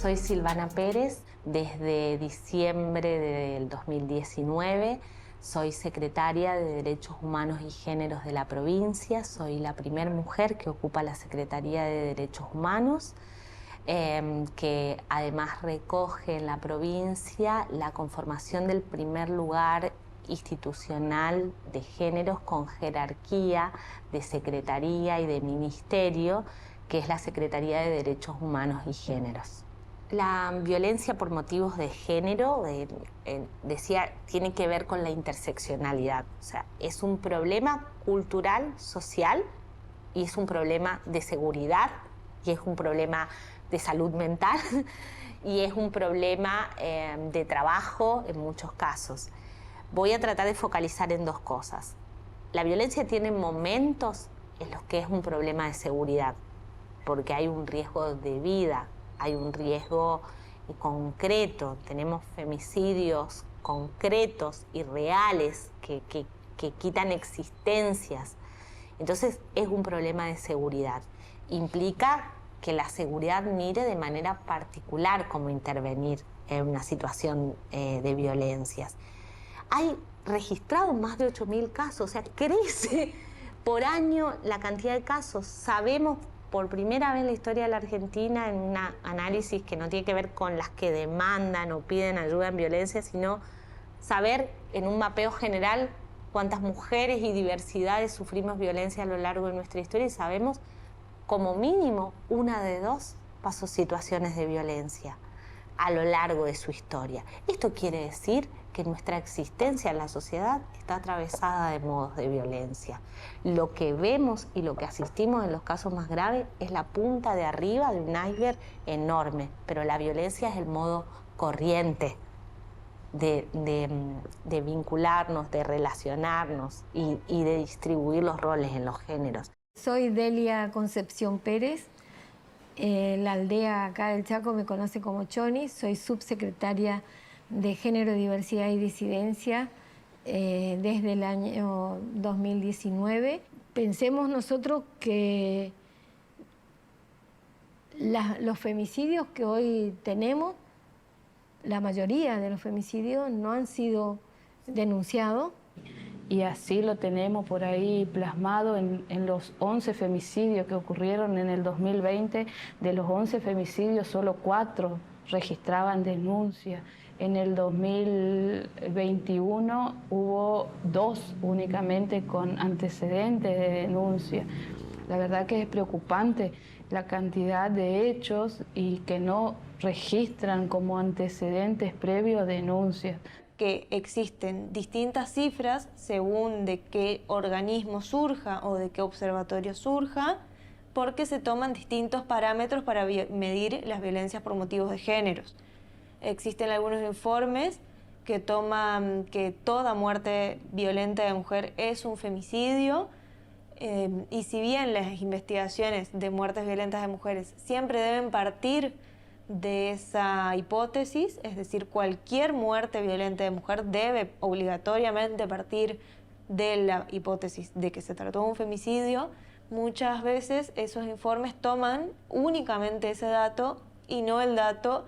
Soy Silvana Pérez, desde diciembre del 2019 soy secretaria de Derechos Humanos y Géneros de la provincia. Soy la primera mujer que ocupa la Secretaría de Derechos Humanos, que además recoge en la provincia la conformación del primer lugar institucional de géneros con jerarquía de secretaría y de ministerio, que es la Secretaría de Derechos Humanos y Géneros. La violencia por motivos de género, decía, tiene que ver con la interseccionalidad. O sea, es un problema cultural, social, y es un problema de seguridad, y es un problema de salud mental, y es un problema de trabajo en muchos casos. Voy a tratar de focalizar en dos cosas. La violencia tiene momentos en los que es un problema de seguridad, porque hay un riesgo de vida, hay un riesgo concreto, tenemos femicidios concretos y reales que quitan existencias. Entonces es un problema de seguridad. Implica que la seguridad mire de manera particular cómo intervenir en una situación de violencias. Hay registrados más de 8.000 casos, o sea, crece por año la cantidad de casos. Sabemos por primera vez en la historia de la Argentina, en un análisis que no tiene que ver con las que demandan o piden ayuda en violencia, sino saber en un mapeo general cuántas mujeres y diversidades sufrimos violencia a lo largo de nuestra historia, y sabemos como mínimo una de dos pasó situaciones de violencia a lo largo de su historia. Esto quiere decir que nuestra existencia en la sociedad está atravesada de modos de violencia. Lo que vemos y lo que asistimos en los casos más graves es la punta de arriba de un iceberg enorme, pero la violencia es el modo corriente de vincularnos, de relacionarnos y de distribuir los roles en los géneros. Soy Delia Concepción Pérez. La aldea acá del Chaco me conoce como Choni. Soy subsecretaria de Género, Diversidad y Disidencia desde el año 2019. Pensemos nosotros que los femicidios que hoy tenemos, la mayoría de los femicidios no han sido denunciados. Y así lo tenemos por ahí plasmado en los 11 femicidios que ocurrieron en el 2020. De los 11 femicidios, solo 4 registraban denuncia. En el 2021 hubo 2 únicamente con antecedentes de denuncia. La verdad que es preocupante la cantidad de hechos y que no registran como antecedentes previos denuncias. Que existen distintas cifras según de qué organismo surja o de qué observatorio surja, porque se toman distintos parámetros para medir las violencias por motivos de géneros. Existen algunos informes que toman que toda muerte violenta de mujer es un femicidio, y si bien las investigaciones de muertes violentas de mujeres siempre deben partir de esa hipótesis, es decir, cualquier muerte violenta de mujer debe obligatoriamente partir de la hipótesis de que se trató de un femicidio, muchas veces esos informes toman únicamente ese dato y no el dato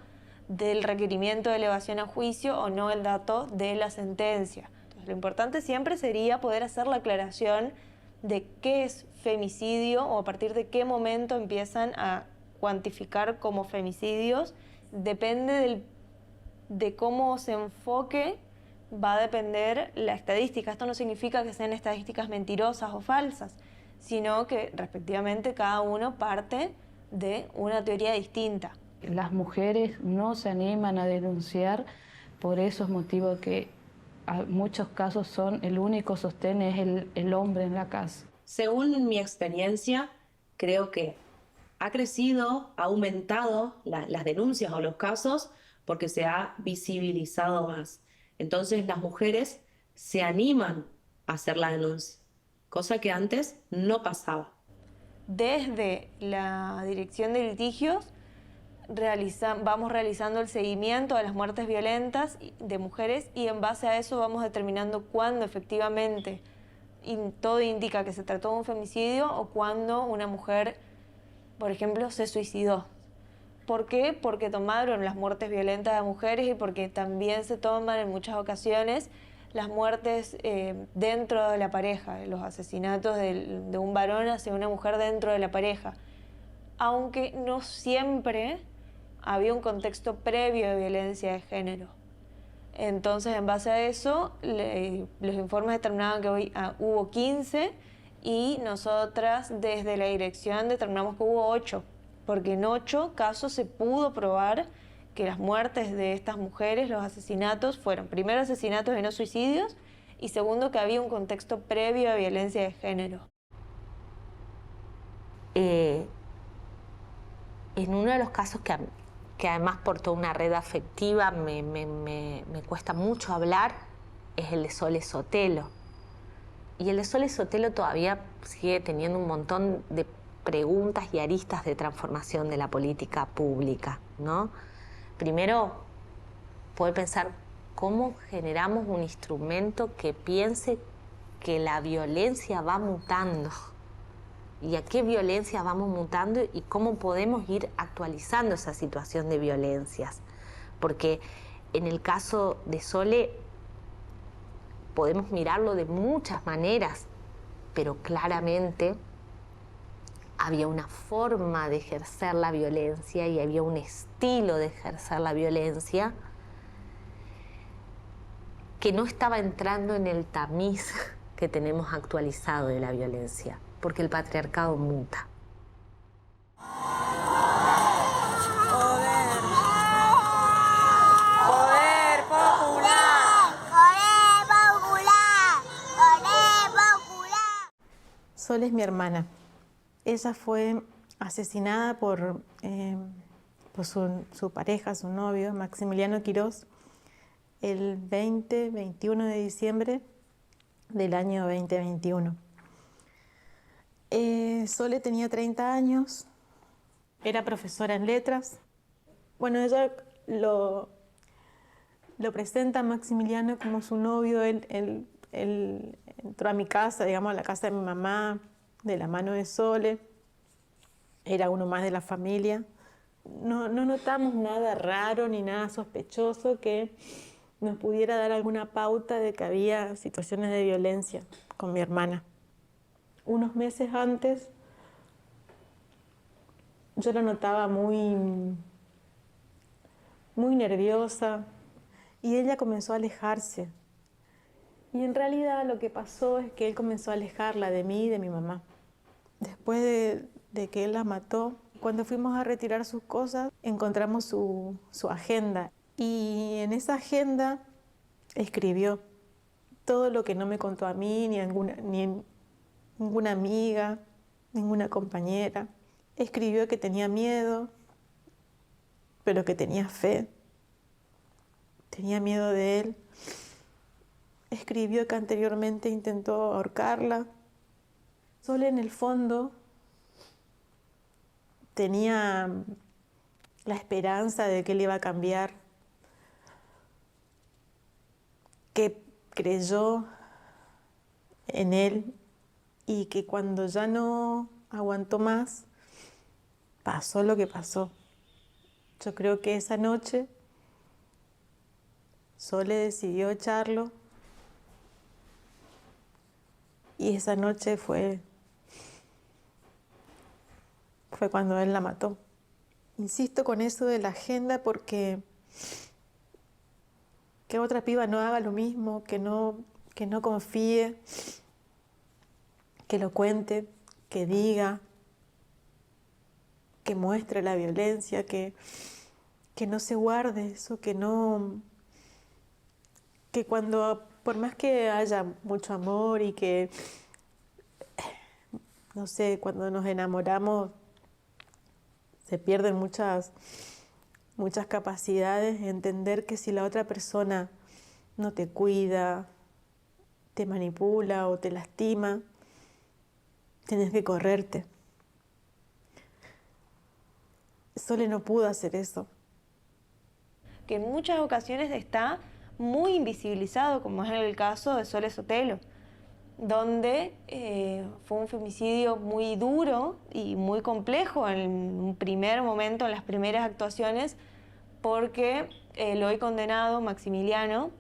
del requerimiento de elevación a juicio o no el dato de la sentencia. Entonces, lo importante siempre sería poder hacer la aclaración de qué es femicidio o a partir de qué momento empiezan a cuantificar como femicidios. Depende de cómo se enfoque, va a depender la estadística. Esto no significa que sean estadísticas mentirosas o falsas, sino que respectivamente cada uno parte de una teoría distinta. Las mujeres no se animan a denunciar por esos motivos que en muchos casos son el único sostén es el hombre en la casa. Según mi experiencia, creo que ha crecido, ha aumentado las denuncias o los casos porque se ha visibilizado más. Entonces las mujeres se animan a hacer la denuncia, cosa que antes no pasaba. Desde la Dirección de Litigios vamos realizando el seguimiento a las muertes violentas de mujeres y en base a eso vamos determinando cuándo efectivamente todo indica que se trató de un femicidio o cuándo una mujer, por ejemplo, se suicidó. ¿Por qué? Porque tomaron las muertes violentas de mujeres y porque también se toman en muchas ocasiones las muertes dentro de la pareja, los asesinatos de un varón hacia una mujer dentro de la pareja. Aunque no siempre había un contexto previo de violencia de género. Entonces, en base a eso, los informes determinaban que hubo 15 y nosotras desde la dirección determinamos que hubo 8, porque en 8 casos se pudo probar que las muertes de estas mujeres, los asesinatos, fueron primero asesinatos y no suicidios, y segundo que había un contexto previo de violencia de género. En uno de los casos que además por toda una red afectiva me cuesta mucho hablar, es el de Sole Sotelo. Y el de Sole Sotelo todavía sigue teniendo un montón de preguntas y aristas de transformación de la política pública, ¿no? Primero, poder pensar cómo generamos un instrumento que piense que la violencia va mutando y a qué violencia vamos mutando y cómo podemos ir actualizando esa situación de violencias. Porque en el caso de Sole podemos mirarlo de muchas maneras, pero claramente había una forma de ejercer la violencia y había un estilo de ejercer la violencia que no estaba entrando en el tamiz que tenemos actualizado de la violencia, porque el patriarcado muta. Poder popular. Poder popular. Poder popular. Sol es mi hermana. Ella fue asesinada por su pareja, su novio, Maximiliano Quirós, el 21 de diciembre del año 2021. Sole tenía 30 años, era profesora en letras. Bueno, ella lo presenta a Maximiliano como su novio. Él entró a mi casa, digamos, a la casa de mi mamá, de la mano de Sole. Era uno más de la familia. No notamos nada raro ni nada sospechoso que nos pudiera dar alguna pauta de que había situaciones de violencia con mi hermana. Unos meses antes, yo la notaba muy nerviosa y ella comenzó a alejarse. Y en realidad lo que pasó es que él comenzó a alejarla de mí y de mi mamá. Después de que él la mató, cuando fuimos a retirar sus cosas, encontramos su agenda. Y en esa agenda escribió todo lo que no me contó a mí, ni ninguna amiga, ninguna compañera. Escribió que tenía miedo, pero que tenía fe. Tenía miedo de él. Escribió que anteriormente intentó ahorcarla. Solo en el fondo tenía la esperanza de que él iba a cambiar, que creyó en él y que cuando ya no aguantó más, pasó lo que pasó. Yo creo que esa noche Sole decidió echarlo y esa noche fue cuando él la mató. Insisto con eso de la agenda porque que otra piba no haga lo mismo, que no confíe, que lo cuente, que diga, que muestre la violencia, que no se guarde eso, que cuando, por más que haya mucho amor y que, no sé, cuando nos enamoramos se pierden muchas capacidades, entender que si la otra persona no te cuida, te manipula o te lastima, tienes que correrte. Sole no pudo hacer eso. Que en muchas ocasiones está muy invisibilizado, como es el caso de Sole Sotelo. donde fue un femicidio muy duro y muy complejo en un primer momento, en las primeras actuaciones, porque el hoy condenado Maximiliano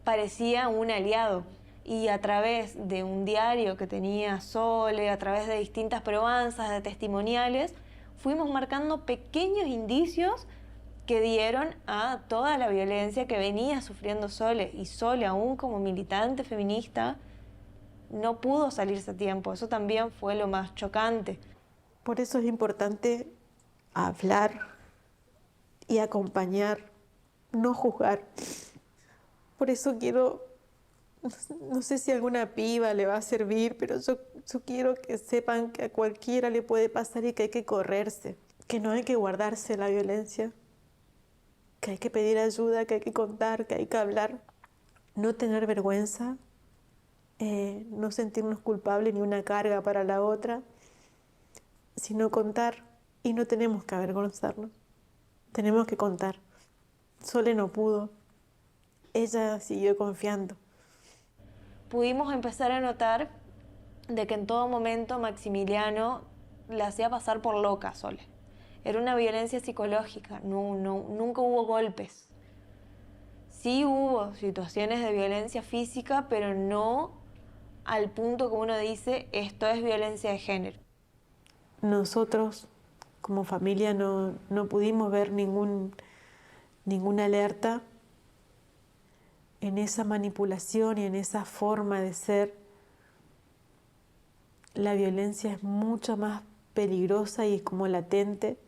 parecía un aliado, y a través de un diario que tenía Sole, a través de distintas probanzas, de testimoniales, fuimos marcando pequeños indicios que dieron a toda la violencia que venía sufriendo Sole, y Sole, aún como militante feminista, no pudo salirse a tiempo. Eso también fue lo más chocante. Por eso es importante hablar y acompañar, no juzgar. Por eso quiero, no sé si a alguna piba le va a servir, pero yo quiero que sepan que a cualquiera le puede pasar y que hay que correrse, que no hay que guardarse la violencia, que hay que pedir ayuda, que hay que contar, que hay que hablar, no tener vergüenza, no sentirnos culpables ni una carga para la otra, sino contar, y no tenemos que avergonzarnos, tenemos que contar. Sole no pudo, ella siguió confiando. Pudimos empezar a notar de que en todo momento Maximiliano la hacía pasar por loca a Sole. Era una violencia psicológica, nunca hubo golpes. Sí hubo situaciones de violencia física, pero no al punto que uno dice, esto es violencia de género. Nosotros, como familia, no pudimos ver ninguna alerta en esa manipulación y en esa forma de ser. La violencia es mucho más peligrosa y es como latente,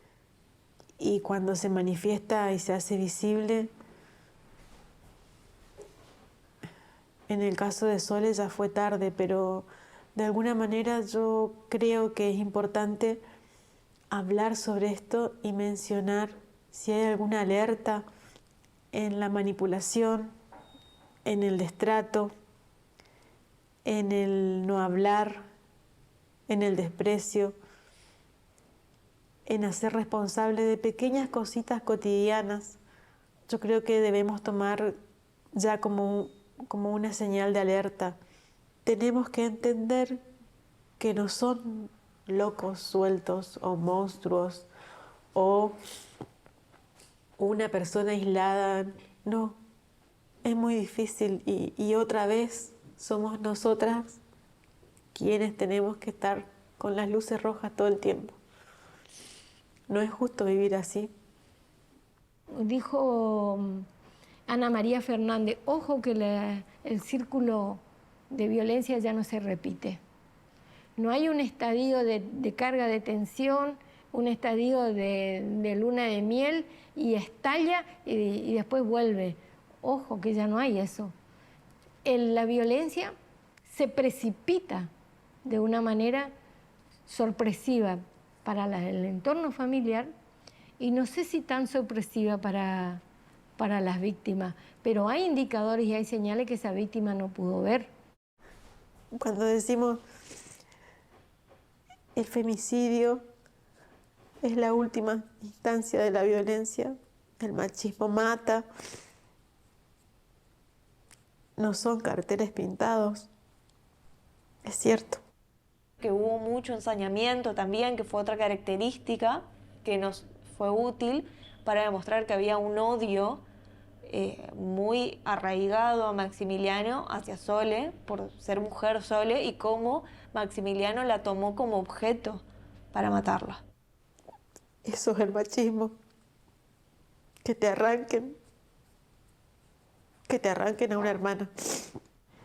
y cuando se manifiesta y se hace visible, en el caso de Sole ya fue tarde, pero de alguna manera yo creo que es importante hablar sobre esto y mencionar si hay alguna alerta en la manipulación, en el destrato, en el no hablar, en el desprecio, en hacer responsable de pequeñas cositas cotidianas. Yo creo que debemos tomar ya como una señal de alerta. Tenemos que entender que no son locos sueltos o monstruos o una persona aislada. No, es muy difícil y otra vez somos nosotras quienes tenemos que estar con las luces rojas todo el tiempo. No es justo vivir así. Dijo Ana María Fernández, ojo que el círculo de violencia ya no se repite. No hay un estadio de carga de tensión, un estadio de luna de miel y estalla y después vuelve. Ojo que ya no hay eso. La violencia se precipita de una manera sorpresiva para el entorno familiar y no sé si tan sorpresiva para las víctimas, pero hay indicadores y hay señales que esa víctima no pudo ver. Cuando decimos el femicidio es la última instancia de la violencia, el machismo mata, no son carteles pintados, es cierto. Que hubo mucho ensañamiento también, que fue otra característica que nos fue útil para demostrar que había un odio muy arraigado a Maximiliano hacia Sole, por ser mujer Sole, y cómo Maximiliano la tomó como objeto para matarla. Eso es el machismo, que te arranquen a una hermana.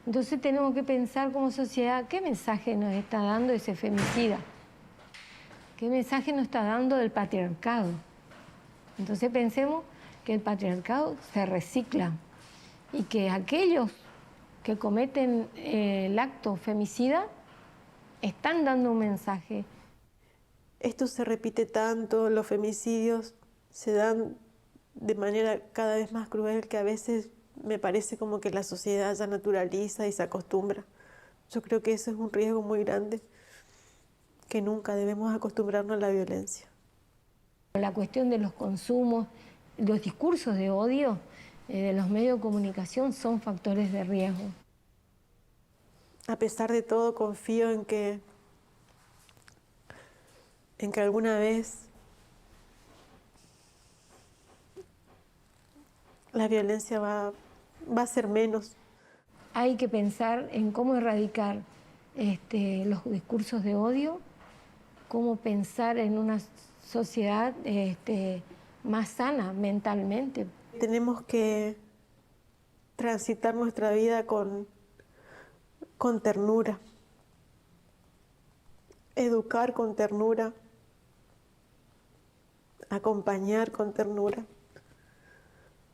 Entonces tenemos que pensar como sociedad, ¿qué mensaje nos está dando ese femicida? ¿Qué mensaje nos está dando del patriarcado? Entonces pensemos que el patriarcado se recicla y que aquellos que cometen el acto femicida están dando un mensaje. Esto se repite tanto, los femicidios se dan de manera cada vez más cruel que a veces me parece como que la sociedad ya naturaliza y se acostumbra. Yo creo que eso es un riesgo muy grande, que nunca debemos acostumbrarnos a la violencia. La cuestión de los consumos, los discursos de odio de los medios de comunicación son factores de riesgo. a pesar de todo, confío en que alguna vez la violencia va a ser menos. Hay que pensar en cómo erradicar los discursos de odio, cómo pensar en una sociedad más sana mentalmente. Tenemos que transitar nuestra vida con ternura, educar con ternura, acompañar con ternura.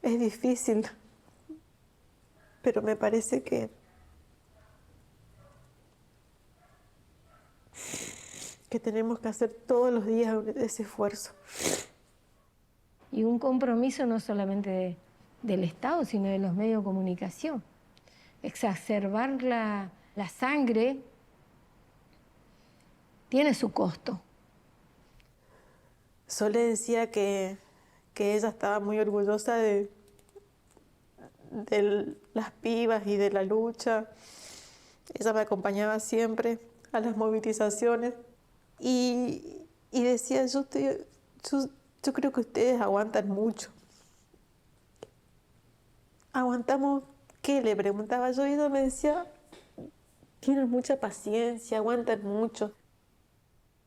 Es difícil, pero me parece que tenemos que hacer todos los días ese esfuerzo. Y un compromiso no solamente del Estado, sino de los medios de comunicación. Exacerbar la sangre tiene su costo. Sole decía que ella estaba muy orgullosa de las pibas y de la lucha. Ella me acompañaba siempre a las movilizaciones y decía, yo creo que ustedes aguantan mucho. ¿Aguantamos qué? Le preguntaba yo y ella me decía, tienen mucha paciencia, aguantan mucho.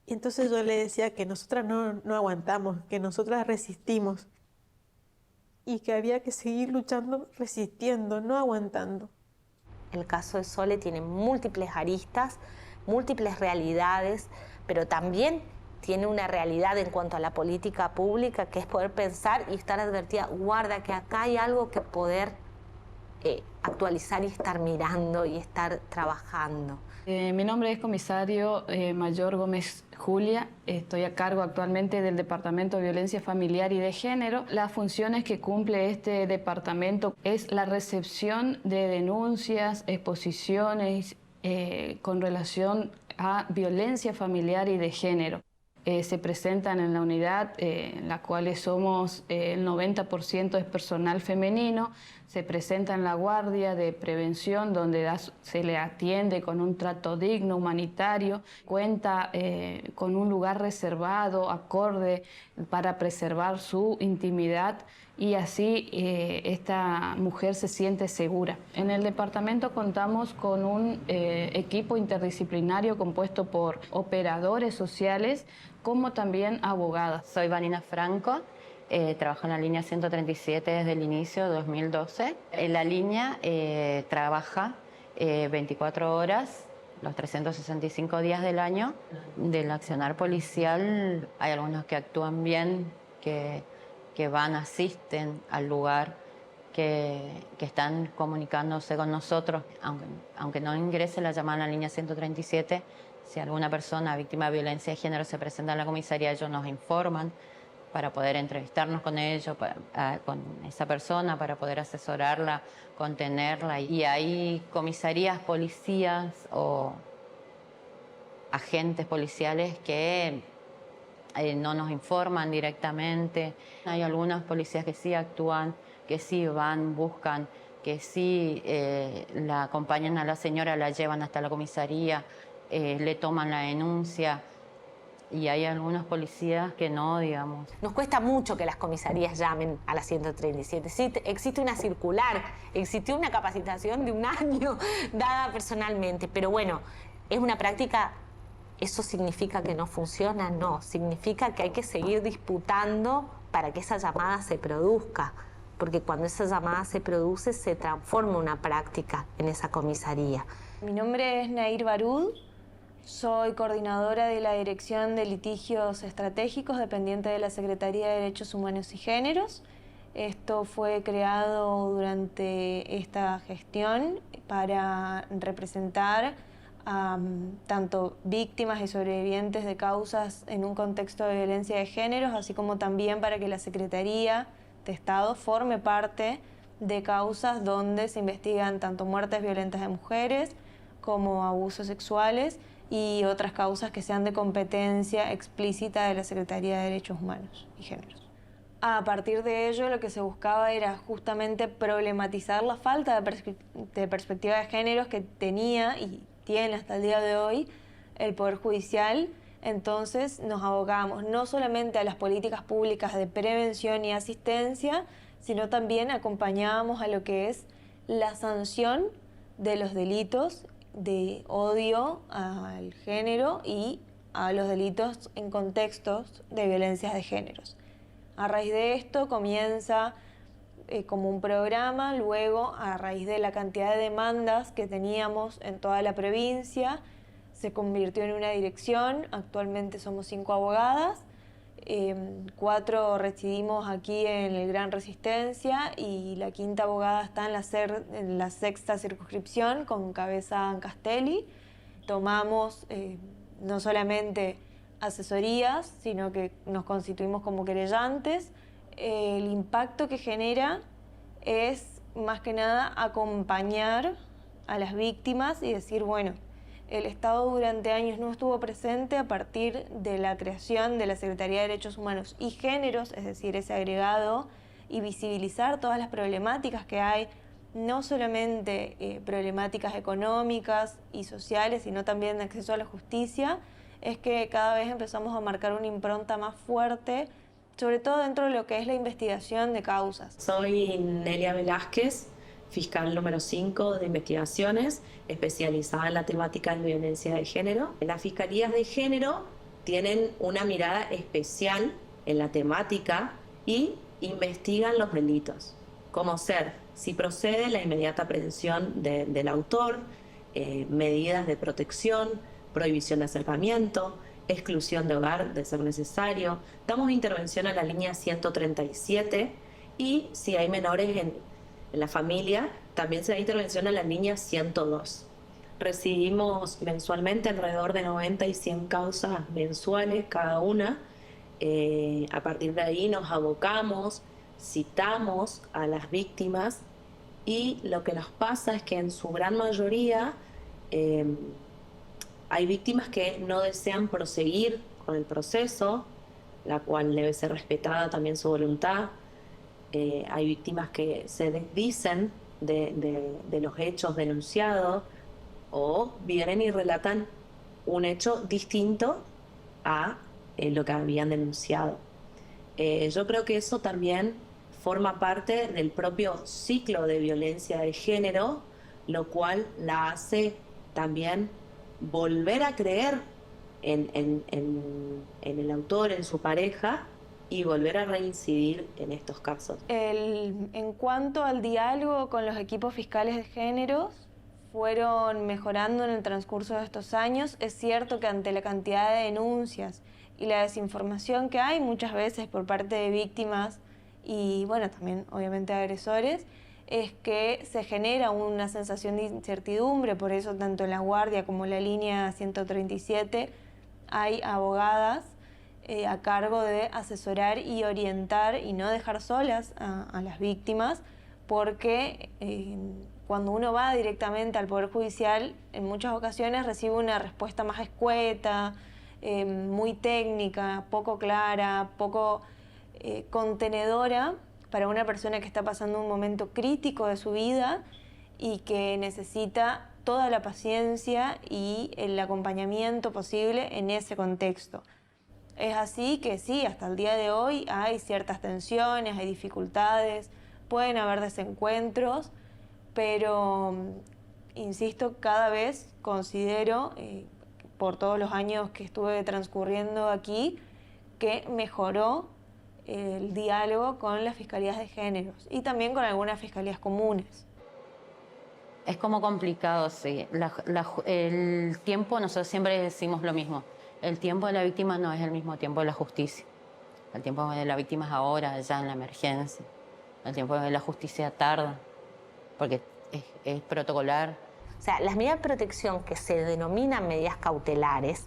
Y entonces yo le decía que nosotras no aguantamos, que nosotras resistimos y que había que seguir luchando, resistiendo, no aguantando. El caso de Sole tiene múltiples aristas, múltiples realidades, pero también tiene una realidad en cuanto a la política pública, que es poder pensar y estar advertida, guarda que acá hay algo que poder actualizar y estar mirando y estar trabajando. Mi nombre es comisario Mayor Gómez Julia, estoy a cargo actualmente del Departamento de Violencia Familiar y de Género. Las funciones que cumple este departamento es la recepción de denuncias, exposiciones con relación a violencia familiar y de género. Se presentan en la unidad, en la cual somos el 90% es personal femenino, se presenta en la guardia de prevención donde se le atiende con un trato digno, humanitario, cuenta con un lugar reservado, acorde para preservar su intimidad y así esta mujer se siente segura. En el departamento contamos con un equipo interdisciplinario compuesto por operadores sociales como también abogadas. Soy Vanina Franco, trabajo en la línea 137 desde el inicio de 2012. En la línea trabaja 24 horas, los 365 días del año. Del accionar policial hay algunos que actúan bien, que van, asisten al lugar, que están comunicándose con nosotros, aunque no ingrese la llamada a la línea 137, si alguna persona víctima de violencia de género se presenta en la comisaría, ellos nos informan para poder entrevistarnos con ellos, con esa persona, para poder asesorarla, contenerla. Y hay comisarías, policías o agentes policiales que no nos informan directamente. Hay algunas policías que sí actúan, que sí van, buscan, que sí la acompañan a la señora, la llevan hasta la comisaría, le toman la denuncia. Y hay algunos policías que no, digamos. Nos cuesta mucho que las comisarías llamen a la 137. Sí, existe una circular, existió una capacitación de un año dada personalmente, pero bueno, es una práctica. ¿Eso significa que no funciona? No, significa que hay que seguir disputando para que esa llamada se produzca, porque cuando esa llamada se produce se transforma una práctica en esa comisaría. Mi nombre es Nair Barud, soy coordinadora de la Dirección de Litigios Estratégicos, dependiente de la Secretaría de Derechos Humanos y Géneros. Esto fue creado durante esta gestión para representar a tanto víctimas y sobrevivientes de causas en un contexto de violencia de géneros, así como también para que la Secretaría de Estado forme parte de causas donde se investigan tanto muertes violentas de mujeres como abusos sexuales y otras causas que sean de competencia explícita de la Secretaría de Derechos Humanos y Géneros. A partir de ello, lo que se buscaba era justamente problematizar la falta de perspectiva de géneros que tenía y tiene hasta el día de hoy el Poder Judicial. Entonces nos abocamos no solamente a las políticas públicas de prevención y asistencia, sino también acompañábamos a lo que es la sanción de los delitos de odio al género y a los delitos en contextos de violencias de géneros. A raíz de esto comienza como un programa, luego a raíz de la cantidad de demandas que teníamos en toda la provincia, se convirtió en una dirección. Actualmente somos 5 abogadas, 4 residimos aquí en el Gran Resistencia y la 5ª abogada está en la 6ª circunscripción con cabeza en Castelli. Tomamos no solamente asesorías, sino que nos constituimos como querellantes. El impacto que genera es más que nada acompañar a las víctimas y decir, bueno, el Estado durante años no estuvo presente a partir de la creación de la Secretaría de Derechos Humanos y Géneros, es decir, ese agregado, y visibilizar todas las problemáticas que hay, no solamente problemáticas económicas y sociales, sino también de acceso a la justicia, es que cada vez empezamos a marcar una impronta más fuerte, sobre todo dentro de lo que es la investigación de causas. Soy Nelia Velázquez, fiscal número 5 de investigaciones, especializada en la temática de violencia de género. Las fiscalías de género tienen una mirada especial en la temática y investigan los delitos, como ser, si procede, la inmediata aprehensión del autor, medidas de protección, prohibición de acercamiento, exclusión de hogar de ser necesario. Damos intervención a la línea 137 y si hay menores en la familia, también se da intervención a la línea 102. Recibimos mensualmente alrededor de 90 y 100 causas mensuales cada una. A partir de ahí nos abocamos, citamos a las víctimas y lo que nos pasa es que en su gran mayoría hay víctimas que no desean proseguir con el proceso, la cual debe ser respetada también su voluntad. Hay víctimas que se desdicen de los hechos denunciados o vienen y relatan un hecho distinto a lo que habían denunciado. Yo creo que eso también forma parte del propio ciclo de violencia de género, lo cual la hace también volver a creer en el autor, en su pareja, y volver a reincidir en estos casos. En cuanto al diálogo con los equipos fiscales de géneros, fueron mejorando en el transcurso de estos años. Es cierto que ante la cantidad de denuncias y la desinformación que hay muchas veces por parte de víctimas y, bueno, también obviamente agresores, es que se genera una sensación de incertidumbre. Por eso tanto en la Guardia como en la línea 137 hay abogadas a cargo de asesorar y orientar y no dejar solas a las víctimas, porque cuando uno va directamente al Poder Judicial, en muchas ocasiones recibe una respuesta más escueta, muy técnica, poco clara, poco contenedora para una persona que está pasando un momento crítico de su vida y que necesita toda la paciencia y el acompañamiento posible en ese contexto. Es así que sí, hasta el día de hoy hay ciertas tensiones, hay dificultades, pueden haber desencuentros, pero, insisto, cada vez considero, por todos los años que estuve transcurriendo aquí, que mejoró el diálogo con las fiscalías de géneros y también con algunas fiscalías comunes. Es como complicado, sí. El tiempo, nosotros siempre decimos lo mismo. El tiempo de la víctima no es el mismo tiempo de la justicia. El tiempo de la víctima es ahora, ya en la emergencia. El tiempo de la justicia tarda, porque es protocolar. O sea, las medidas de protección que se denominan medidas cautelares,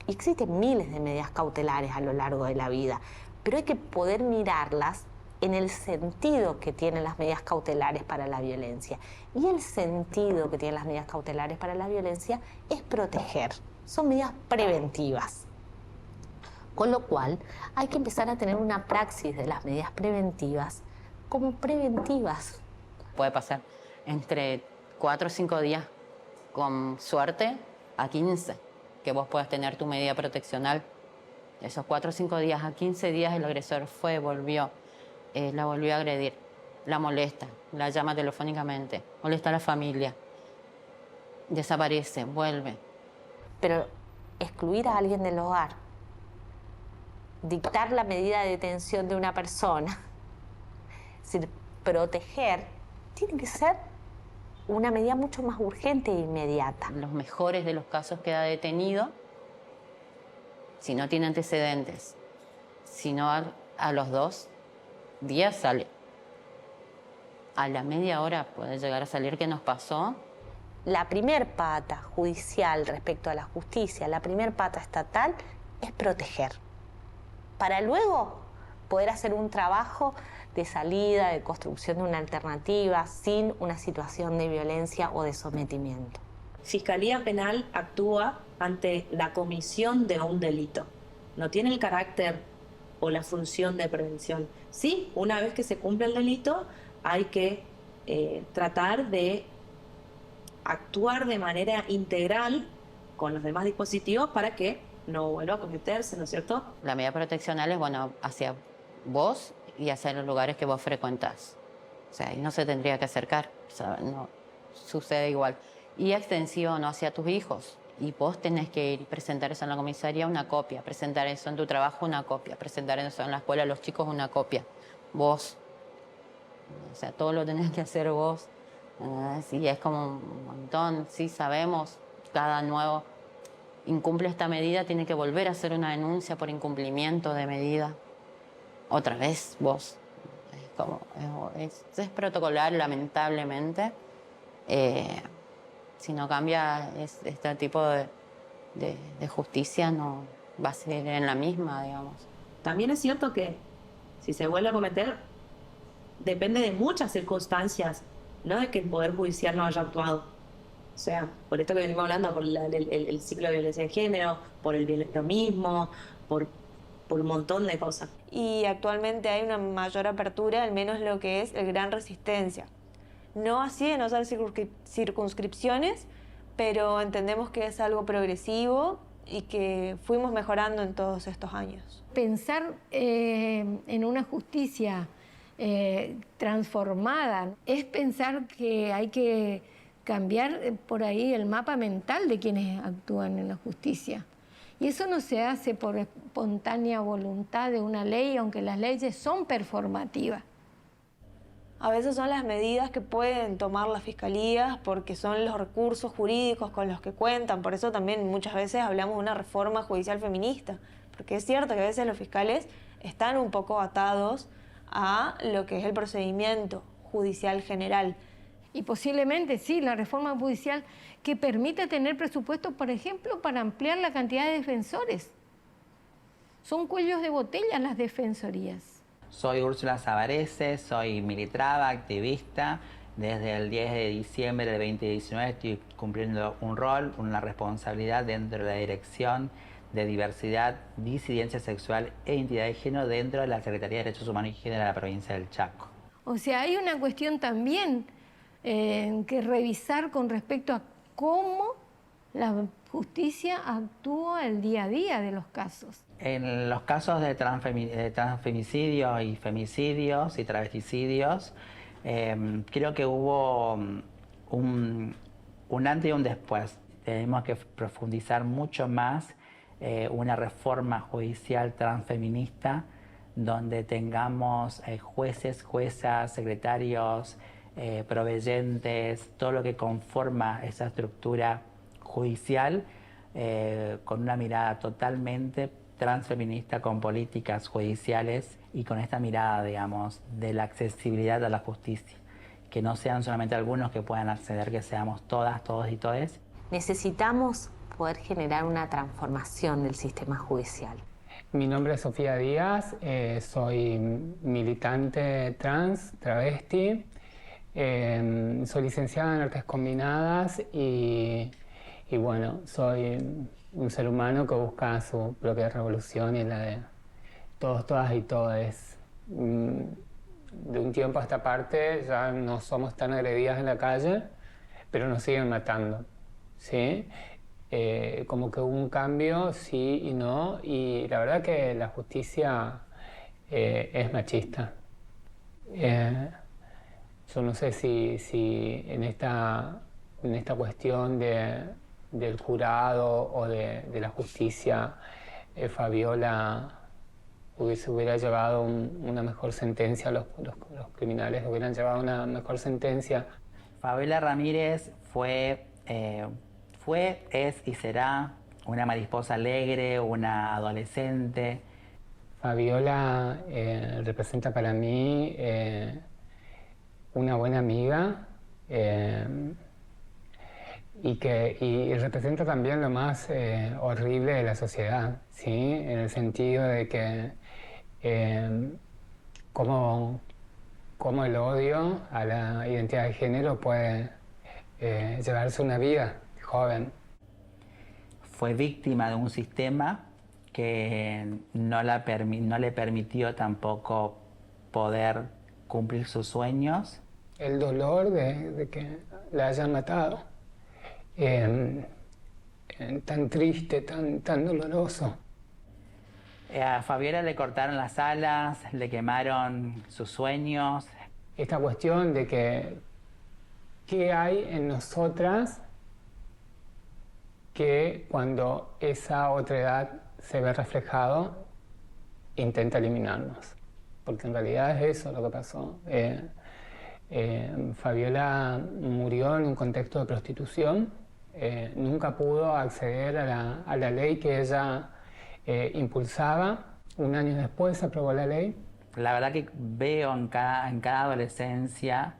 existen miles de medidas cautelares a lo largo de la vida, pero hay que poder mirarlas en el sentido que tienen las medidas cautelares para la violencia. Y el sentido que tienen las medidas cautelares para la violencia es proteger. Son medidas preventivas. Con lo cual, hay que empezar a tener una praxis de las medidas preventivas como preventivas. Puede pasar entre 4 o 5 días con suerte, a 15, que vos puedas tener tu medida proteccional. Esos 4 o 5 días, a 15 días el agresor la volvió a agredir, la molesta, la llama telefónicamente, molesta a la familia, desaparece, vuelve. Pero excluir a alguien del hogar, dictar la medida de detención de una persona, es decir, proteger, tiene que ser una medida mucho más urgente e inmediata. Los mejores de los casos queda detenido si no tiene antecedentes, si no a los 2 días sale. A la media hora puede llegar a salir. ¿Qué nos pasó? La primer pata judicial respecto a la justicia, la primer pata estatal, es proteger, para luego poder hacer un trabajo de salida, de construcción de una alternativa, sin una situación de violencia o de sometimiento. Fiscalía Penal actúa ante la comisión de un delito. No tiene el carácter o la función de prevención. Sí, una vez que se cumple el delito, hay que tratar de actuar de manera integral con los demás dispositivos para que no vuelva a cometerse, ¿no es cierto? La medida proteccional es, bueno, hacia vos y hacia los lugares que vos frecuentás. O sea, y no se tendría que acercar, o sea, no sucede igual. Y extensión hacia tus hijos. Y vos tenés que ir y presentar eso en la comisaría, una copia, presentar eso en tu trabajo, una copia, presentar eso en la escuela a los chicos, una copia. Vos. O sea, todo lo tenés que hacer vos. Sí, es como un montón, sí, sabemos, cada nuevo incumple esta medida, tiene que volver a hacer una denuncia por incumplimiento de medida. Otra vez vos. Es protocolar, lamentablemente. Si no cambia este tipo de justicia, no va a ser en la misma, digamos. También es cierto que si se vuelve a cometer, depende de muchas circunstancias, no de que el Poder Judicial no haya actuado. O sea, por esto que venimos hablando, por el ciclo de violencia de género, por el violentismo, por un montón de cosas. Y actualmente hay una mayor apertura, al menos lo que es el Gran Resistencia. No así de no ser circunscripciones, pero entendemos que es algo progresivo y que fuimos mejorando en todos estos años. Pensar en una justicia transformada es pensar que hay que cambiar por ahí el mapa mental de quienes actúan en la justicia. Y eso no se hace por espontánea voluntad de una ley, aunque las leyes son performativas. A veces son las medidas que pueden tomar las fiscalías porque son los recursos jurídicos con los que cuentan. Por eso también muchas veces hablamos de una reforma judicial feminista, porque es cierto que a veces los fiscales están un poco atados a lo que es el procedimiento judicial general. Y posiblemente sí, la reforma judicial que permite tener presupuesto, por ejemplo, para ampliar la cantidad de defensores. Son cuellos de botella las defensorías. Soy Úrsula Savarese, soy militraba, activista. Desde el 10 de diciembre del 2019 estoy cumpliendo un rol, una responsabilidad dentro de la Dirección de Diversidad, Disidencia Sexual e Identidad de Género dentro de la Secretaría de Derechos Humanos y Género de la provincia del Chaco. O sea, hay una cuestión también que revisar con respecto a cómo la justicia actúa el día a día de los casos. En los casos de transfemicidios y femicidios y travesticidios, creo que hubo un antes y un después. Tenemos que profundizar mucho más una reforma judicial transfeminista donde tengamos jueces, juezas, secretarios, proveyentes, todo lo que conforma esa estructura judicial con una mirada totalmente transfeminista, con políticas judiciales y con esta mirada, digamos, de la accesibilidad a la justicia. Que no sean solamente algunos que puedan acceder, que seamos todas, todos y todes. Necesitamos poder generar una transformación del sistema judicial. Mi nombre es Sofía Díaz, soy militante trans, travesti, soy licenciada en Artes Combinadas y bueno, soy un ser humano que busca su propia revolución y la de todos, todas y todes. De un tiempo a esta parte ya no somos tan agredidas en la calle, pero nos siguen matando. ¿sí? Como que hubo un cambio, sí y no, y la verdad que la justicia es machista. Yo no sé si en esta cuestión del jurado o de la justicia, Fabiola hubiera llevado una mejor sentencia, los criminales hubieran llevado una mejor sentencia. Fabiola Ramírez fue, es y será una mariposa alegre, una adolescente. Fabiola representa para mí una buena amiga y representa también lo más horrible de la sociedad, ¿sí? En el sentido de que cómo el odio a la identidad de género puede llevarse una vida joven. Fue víctima de un sistema que no le permitió tampoco poder cumplir sus sueños. El dolor de que la hayan matado, tan triste, tan doloroso. A Fabiola le cortaron las alas, le quemaron sus sueños. Esta cuestión de qué hay en nosotras que cuando esa otra edad se ve reflejado, intenta eliminarnos. Porque en realidad es eso lo que pasó. Fabiola murió en un contexto de prostitución, nunca pudo acceder a la ley que ella impulsaba. Un año después se aprobó la ley. La verdad que veo en cada adolescencia,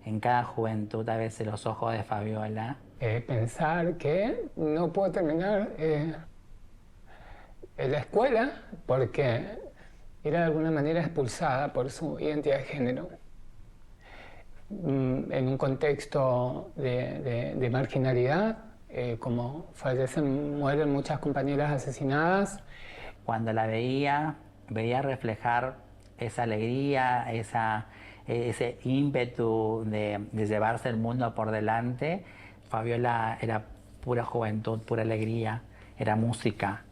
en cada juventud, a veces los ojos de Fabiola. Pensar que no puedo terminar en la escuela porque era de alguna manera expulsada por su identidad de género. En un contexto de marginalidad, como mueren muchas compañeras asesinadas. Cuando la veía reflejar esa alegría, ese ímpetu de llevarse el mundo por delante. Fabiola era pura juventud, pura alegría, era música,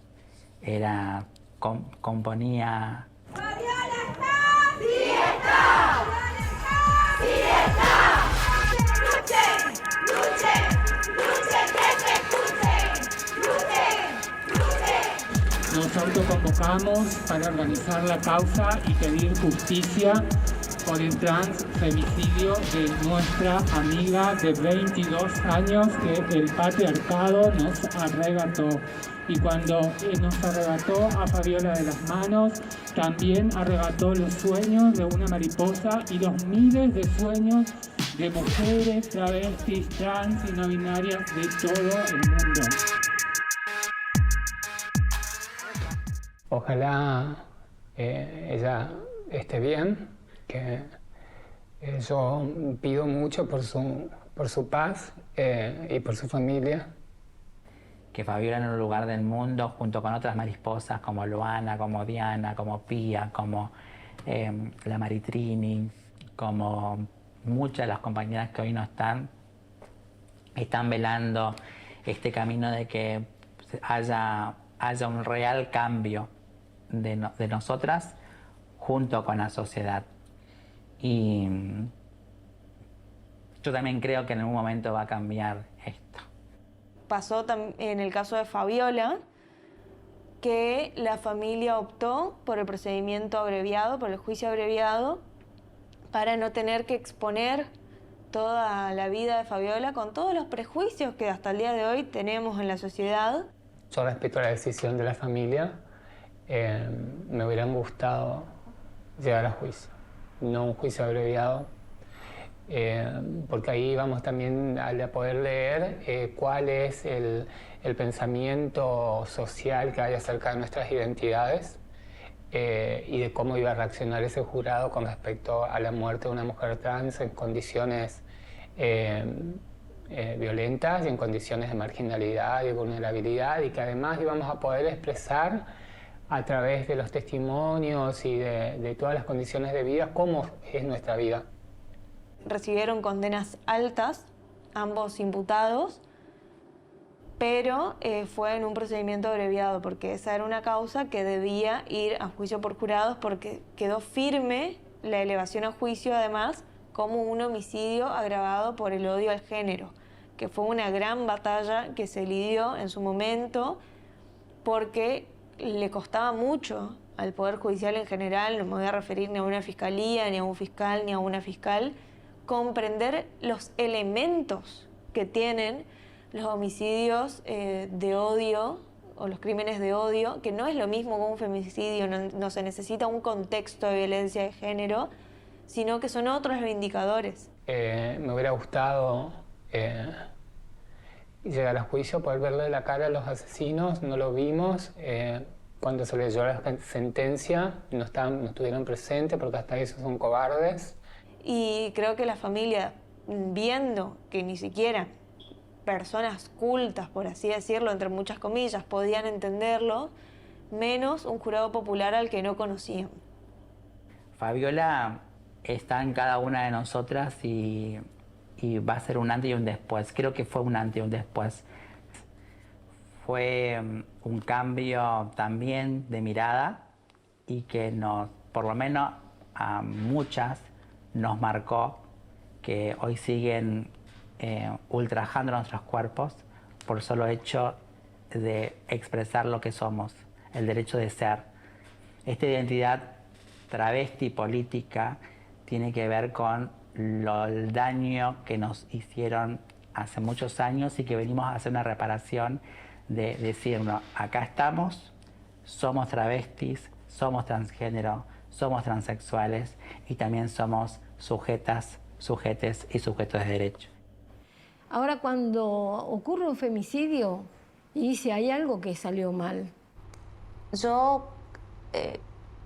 componía. ¡Fabiola está! ¡Sí está! ¡Fabiola está! ¡Sí está! ¡Luchen! ¡Luchen! ¡Luchen! ¡Que se escuchen! ¡Luchen! ¡Luchen! Nos autoconvocamos para organizar la causa y pedir justicia por el transfemicidio de nuestra amiga de 22 años que el patriarcado nos arrebató. Y cuando nos arrebató a Fabiola de las manos, también arrebató los sueños de una mariposa y los miles de sueños de mujeres, travestis, trans y no binarias de todo el mundo. Ojalá ella esté bien, que yo pido mucho por su paz y por su familia. Que Fabiola en un lugar del mundo, junto con otras mariposas como Luana, como Diana, como Pía, como la Maritrini, como muchas de las compañeras que hoy no están velando este camino de que haya un real cambio de nosotras junto con la sociedad. Y yo también creo que en algún momento va a cambiar esto. Pasó en el caso de Fabiola que la familia optó por el procedimiento abreviado, por el juicio abreviado, para no tener que exponer toda la vida de Fabiola con todos los prejuicios que hasta el día de hoy tenemos en la sociedad. Yo respeto la decisión de la familia. Me hubieran gustado llegar a juicio, no un juicio abreviado, porque ahí vamos también a poder leer cuál es el pensamiento social que hay acerca de nuestras identidades y de cómo iba a reaccionar ese jurado con respecto a la muerte de una mujer trans en condiciones violentas y en condiciones de marginalidad y vulnerabilidad, y que además íbamos a poder expresar a través de los testimonios y de todas las condiciones de vida cómo es nuestra vida. Recibieron condenas altas, ambos imputados, pero fue en un procedimiento abreviado, porque esa era una causa que debía ir a juicio por jurados, porque quedó firme la elevación a juicio, además, como un homicidio agravado por el odio al género, que fue una gran batalla que se lidió en su momento, porque le costaba mucho al Poder Judicial en general, no me voy a referir ni a una fiscalía, ni a un fiscal, ni a una fiscal, comprender los elementos que tienen los homicidios de odio o los crímenes de odio, que no es lo mismo que un femicidio, no se necesita un contexto de violencia de género, sino que son otros los indicadores. Me hubiera gustado llegar a juicio, poder verle la cara a los asesinos, no lo vimos. Cuando se leyó la sentencia no estuvieron presentes porque hasta eso son cobardes. Y creo que la familia, viendo que ni siquiera personas cultas, por así decirlo, entre muchas comillas, podían entenderlo, menos un jurado popular al que no conocían. Fabiola está en cada una de nosotras y va a ser un antes y un después. Creo que fue un antes y un después. Fue un cambio también de mirada y que por lo menos a muchas nos marcó, que hoy siguen ultrajando nuestros cuerpos por el solo hecho de expresar lo que somos, el derecho de ser. Esta identidad travesti política tiene que ver con el daño que nos hicieron hace muchos años y que venimos a hacer una reparación de decir, no, acá estamos, somos travestis, somos transgénero, somos transexuales y también somos sujetas, sujetes y sujetos de derecho. Ahora cuando ocurre un femicidio y dice, hay algo que salió mal. Yo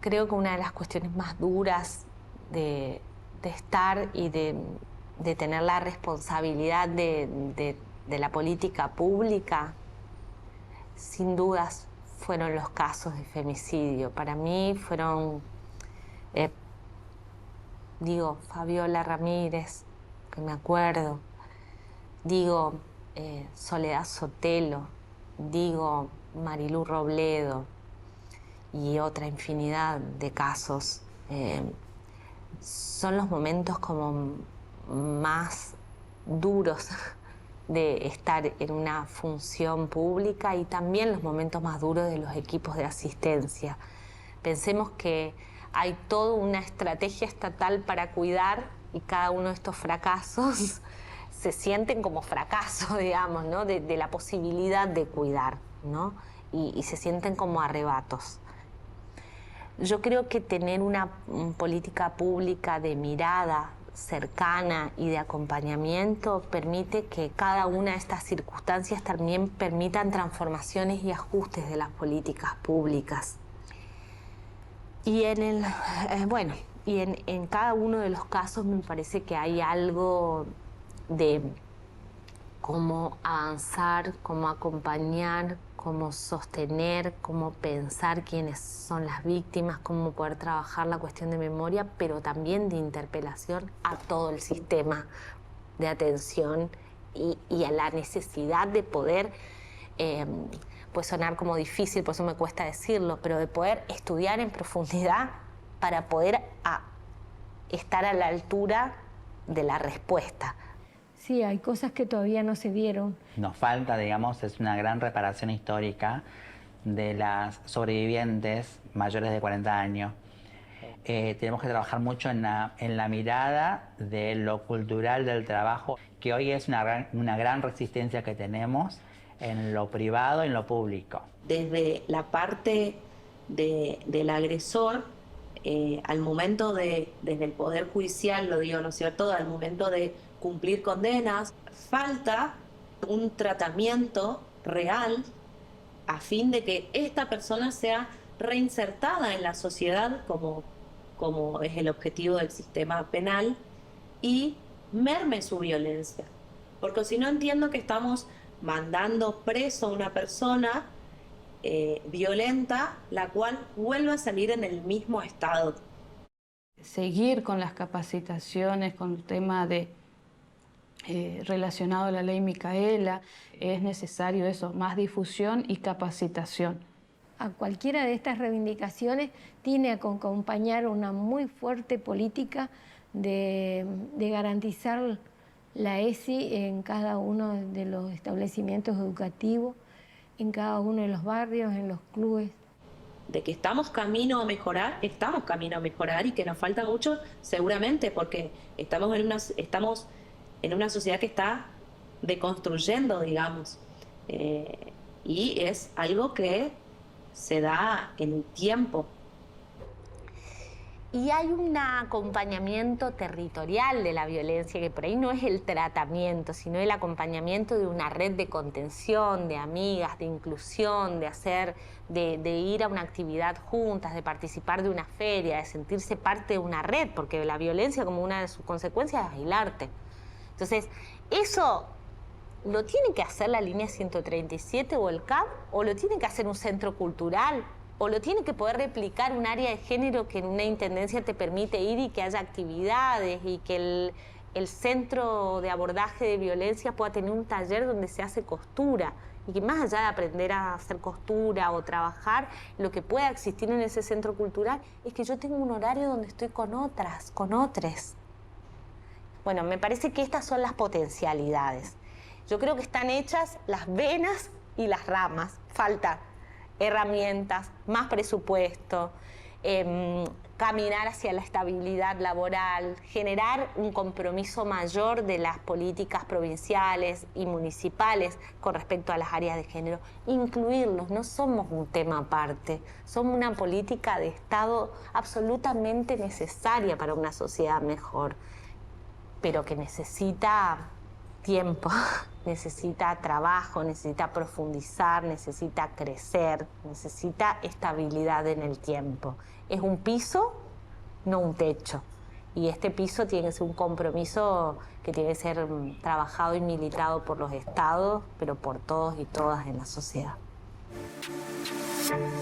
creo que una de las cuestiones más duras de estar y de tener la responsabilidad de la política pública, sin dudas fueron los casos de femicidio. Para mí fueron, digo, Fabiola Ramírez, que me acuerdo, digo, Soledad Sotelo, digo, Marilú Robledo y otra infinidad de casos. Son los momentos como más duros de estar en una función pública y también los momentos más duros de los equipos de asistencia. Pensemos que hay toda una estrategia estatal para cuidar y cada uno de estos fracasos se sienten como fracasos, digamos, ¿no? de la posibilidad de cuidar, ¿no? y se sienten como arrebatos. Yo creo que tener una política pública de mirada cercana y de acompañamiento permite que cada una de estas circunstancias también permitan transformaciones y ajustes de las políticas públicas. Y en cada uno de los casos me parece que hay algo de cómo avanzar, cómo acompañar, cómo sostener, cómo pensar quiénes son las víctimas, cómo poder trabajar la cuestión de memoria, pero también de interpelación a todo el sistema de atención y a la necesidad de poder, puede sonar como difícil, por eso me cuesta decirlo, pero de poder estudiar en profundidad para poder estar a la altura de la respuesta. Sí, hay cosas que todavía no se dieron. Nos falta, digamos, es una gran reparación histórica de las sobrevivientes mayores de 40 años. Tenemos que trabajar mucho en la mirada de lo cultural del trabajo, que hoy es una gran resistencia que tenemos en lo privado y en lo público. Desde la parte del agresor, al momento desde el Poder Judicial, lo digo, ¿no es cierto?, al momento de cumplir condenas, falta un tratamiento real a fin de que esta persona sea reinsertada en la sociedad como es el objetivo del sistema penal y merme su violencia. Porque si no, entiendo que estamos mandando preso a una persona violenta, la cual vuelve a salir en el mismo estado. Seguir con las capacitaciones, con el tema de relacionado a la ley Micaela. Es necesario eso, más difusión y capacitación. A cualquiera de estas reivindicaciones tiene que acompañar una muy fuerte política de garantizar la ESI en cada uno de los establecimientos educativos, en cada uno de los barrios, en los clubes. De que estamos camino a mejorar y que nos falta mucho, seguramente, porque estamos en una sociedad que está deconstruyendo, digamos, y es algo que se da en el tiempo. Y hay un acompañamiento territorial de la violencia, que por ahí no es el tratamiento, sino el acompañamiento de una red de contención, de amigas, de inclusión, de ir a una actividad juntas, de participar de una feria, de sentirse parte de una red, porque la violencia, como una de sus consecuencias, es aislarte. Entonces, eso lo tiene que hacer la línea 137 o el CAP, o lo tiene que hacer un centro cultural, o lo tiene que poder replicar un área de género que en una intendencia te permite ir y que haya actividades y que el centro de abordaje de violencia pueda tener un taller donde se hace costura y que más allá de aprender a hacer costura o trabajar, lo que pueda existir en ese centro cultural es que yo tengo un horario donde estoy con otras, con otros. Bueno, me parece que estas son las potencialidades. Yo creo que están hechas las venas y las ramas. Falta herramientas, más presupuesto, caminar hacia la estabilidad laboral, generar un compromiso mayor de las políticas provinciales y municipales con respecto a las áreas de género, incluirlos, no somos un tema aparte, somos una política de Estado absolutamente necesaria para una sociedad mejor, pero que necesita tiempo, necesita trabajo, necesita profundizar, necesita crecer, necesita estabilidad en el tiempo. Es un piso, no un techo. Y este piso tiene que ser un compromiso que tiene que ser trabajado y militado por los estados, pero por todos y todas en la sociedad. ¡Siempre!